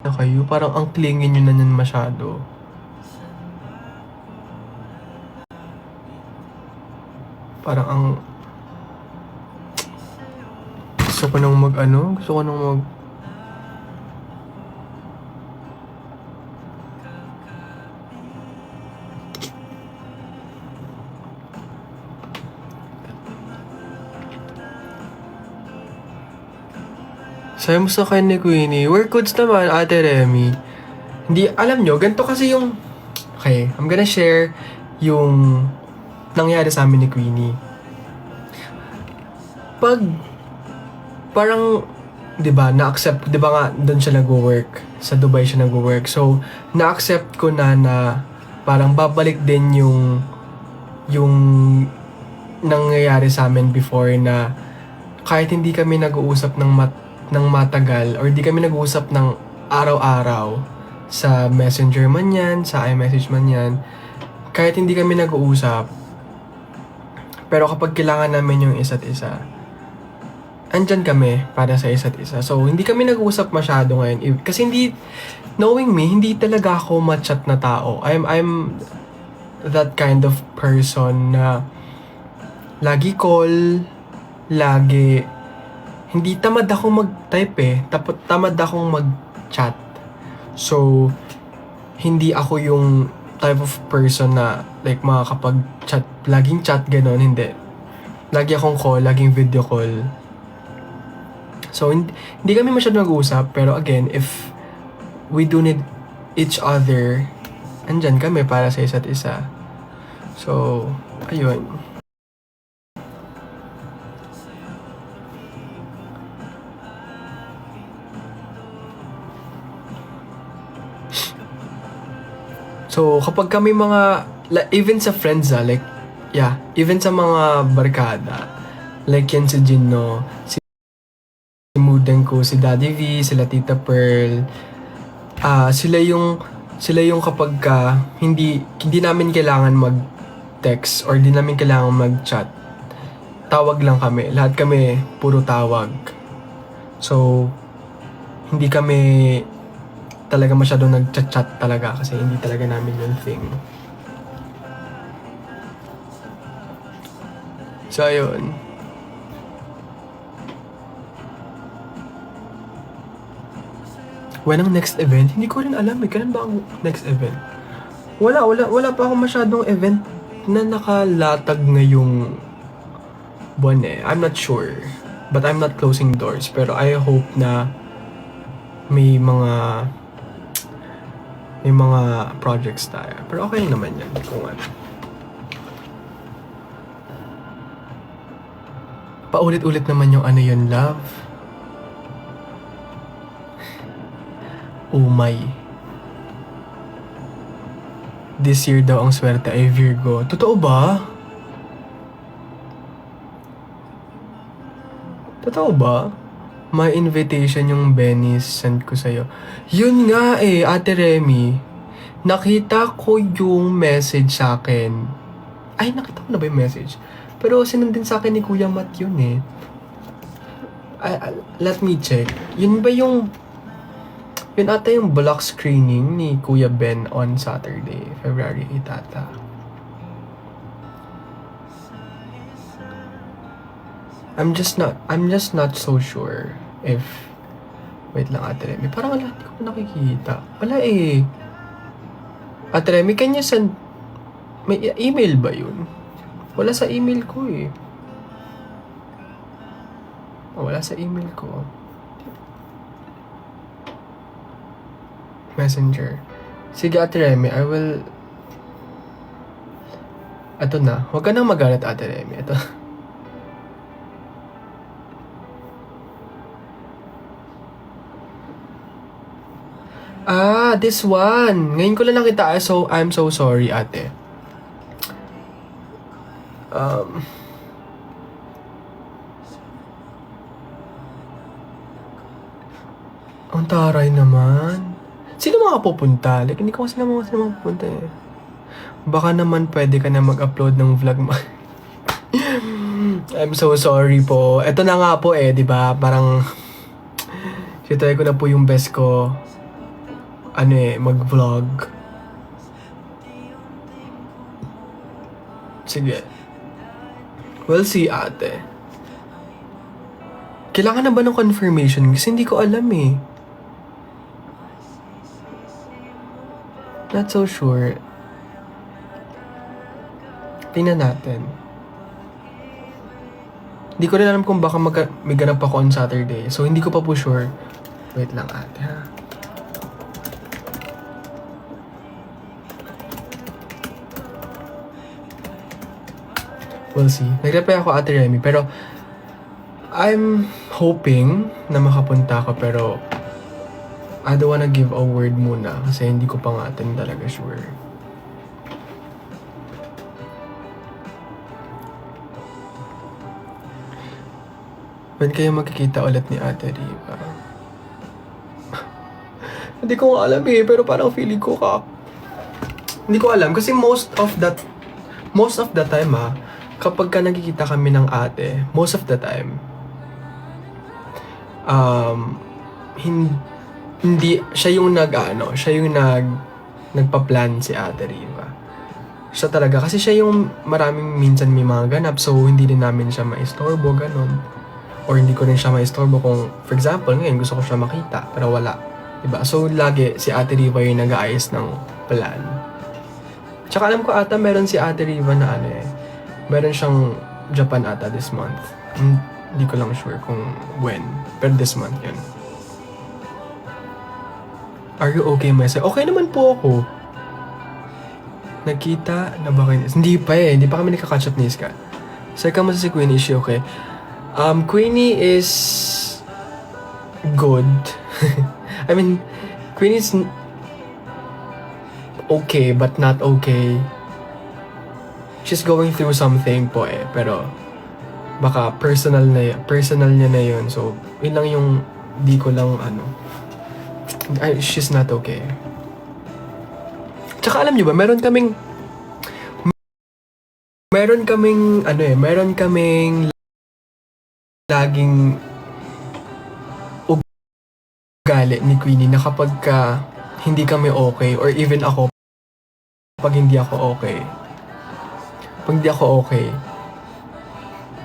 na kayo. Parang ang clingy nyo na yan masyado. Parang ang... Gusto ko nang Gusto ko nang Sabi mo sa akin ni Queenie, work goods naman, Ate Remy. Hindi, alam nyo, ganito kasi yung... Okay, I'm gonna share yung nangyari sa amin ni Queenie. Pag, parang, di ba, na-accept, di ba nga, doon siya nag-work. Sa Dubai siya nag-work. So, na-accept ko na parang babalik din yung nangyayari sa amin before na kahit hindi kami nag-uusap ng matagal or di kami nag-uusap ng araw-araw sa Messenger man yan, sa iMessage man yan, kahit hindi kami nag-uusap, pero kapag kailangan namin yung isa't isa, andyan kami para sa isa't isa. So, hindi kami nag-uusap masyado ngayon. Kasi knowing me, hindi talaga ako ma-chat na tao. I'm that kind of person na lagi call, lagi hindi tamad akong mag-type eh. Tamad akong mag-chat. So, hindi ako yung type of person na like makakapag-chat, laging chat ganon, hindi. Lagi akong call, laging video call. So, hindi kami masyadong nag-uusap, pero again, if we do need each other, andyan kami para sa isa't isa. So, ayun. So, kapag kami even sa friends even sa mga barkada, like yan si Gino, si Muden ko, si Daddy V, sila Tita Pearl, sila yung kapag hindi namin kailangan mag-text or hindi namin kailangan mag-chat, tawag lang kami. Lahat kami, puro tawag. So, hindi kami talaga masyadong nag-chat talaga kasi hindi talaga namin yung thing. So, ayun. When ang next event? Hindi ko rin alam eh. Kailan ba ang next event? Wala pa akong masyadong event na nakalatag ngayong buwan eh. I'm not sure. But I'm not closing doors. Pero I hope na may mga projects tayo. Pero okay naman yan kung ano. Paulit-ulit naman yung ano yun, love. Oh my. This year daw ang swerte ay Virgo. Totoo ba? Totoo ba? May invitation yung Benny's send ko sa'yo. Yun nga eh, Ate Remy. Nakita ko yung message sa akin. Ay, nakita ko na ba yung message? Pero sinundin sa akin ni Kuya Matt yun eh. Let me check. Yun ba yung... Yun ata yung block screening ni Kuya Ben on Saturday, February 8 ata. I'm just not so sure if... Wait lang, Ate Remy. Parang wala, hindi ko nakikita. Wala eh. Ate Remy, can you send... May email ba yun? Wala sa email ko eh. Wala sa email ko. Messenger. Sige, Ate Remy, I will... Ito na. Huwag ka nang magalit, Ate Remy. Ito. This one. Ngayon ko lang nakita. So, I'm so sorry, ate. Ang taray naman. Sino mga pupunta? Like, hindi ko kasi naman pupunta eh. Baka naman pwede ka na mag-upload ng vlog mo. I'm so sorry po. Ito na nga po eh, di ba? Parang... Sitry ko na po yung best ko. mag-vlog. Sige. We'll see, ate. Kailangan na ba ng confirmation? Kasi hindi ko alam eh. Not so sure. Tingnan natin. Hindi ko rin alam kung baka may ganap ako on Saturday. So, hindi ko pa po sure. Wait lang, ate, ha? We'll see. Nag-reply ako, Ate Remy, pero I'm hoping na makapunta ako, pero I don't wanna give a word muna kasi hindi ko pa nga talaga sure. When kayo magkikita ulit ni Ate Riva? Hindi ko alam eh, pero parang feeling ko hindi ko alam kasi most of the time kapag ka nagkikita kami ng ate, most of the time, hindi, siya yung nagpa-plan si Ate Riva. Siya talaga, kasi siya yung maraming minsan may mga ganap, so hindi din namin siya maistorbo, ganun. Or hindi ko rin siya maistorbo kung, for example, ngayon gusto ko siya makita, pero wala. Diba? So, lagi si Ate Riva yung nag-aayos ng plan. Tsaka alam ko ata meron si Ate Riva na meron siyang Japan ata this month. Hindi ko lang sure kung when. Pero this month yun. Are you okay, Mesa? Okay naman po ako. Nagkita na ba kayo? Hindi pa eh. Hindi pa kami nakaka-catch up ni Iska. Sir, kamusta si Queenie? Is she okay? Queenie is good. I mean, Queenie's okay but not okay. She's going through something po eh, pero baka personal niya na yun. So, yun lang yung di ko lang she's not okay. Tsaka alam nyo ba, meron kaming laging ugali ni Queenie na kapag hindi kami okay, or even ako, pag hindi ako okay,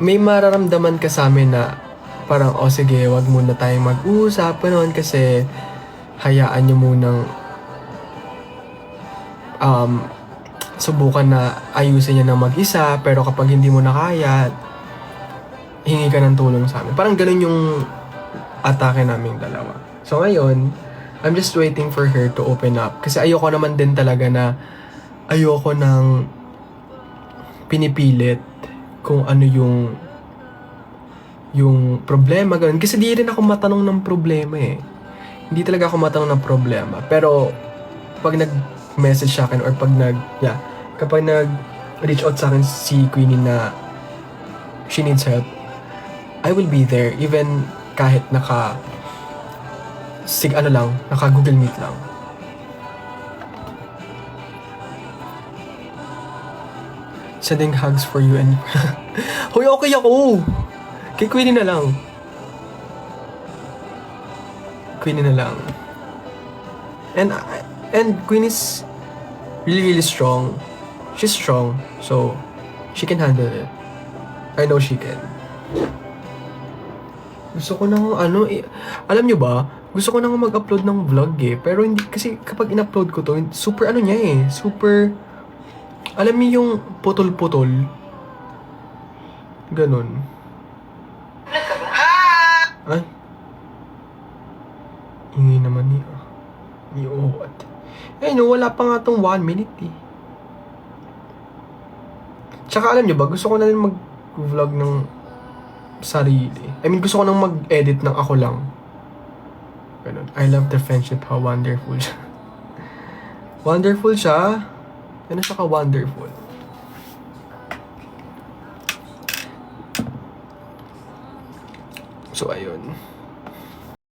may mararamdaman ka sa amin na parang, sige, wag muna tayong mag-usap noon kasi hayaan nyo munang subukan na ayusin niya ng mag-isa, pero kapag hindi mo na kaya, hingi ka ng tulong sa amin. Parang ganun yung atake naming dalawa. So ngayon, I'm just waiting for her to open up. Kasi ayoko naman din talaga na ayoko nang pinipilit kung ano yung problema. Ganun. Kasi di rin ako matanong ng problema eh. Hindi talaga ako matanong ng problema. Pero pag nag-message sa akin or kapag nag-reach out sa akin si Queenie na she needs help, I will be there even kahit naka Google Meet lang. Sending hugs for you and hoy, okay ako. Kay Queenie na lang. And Queenie's really strong. She's strong, so she can handle it. I know she can. Gusto ko nang alam nyo ba, gusto ko nang mag-upload ng vlog eh, pero hindi, kasi kapag in-upload ko to, super super, alam niyo yung putol-putol, ganun. Ay, ingay naman ni Oat. Wala pa nga tong 1 minute eh. Tsaka alam nyo ba, gusto ko na rin mag-vlog ng sarili. I mean, gusto ko nang mag-edit ng ako lang. Ganun. I love the friendship, how wonderful siya. Wonderful siya. Ano siya ka-wonderful? So, ayun.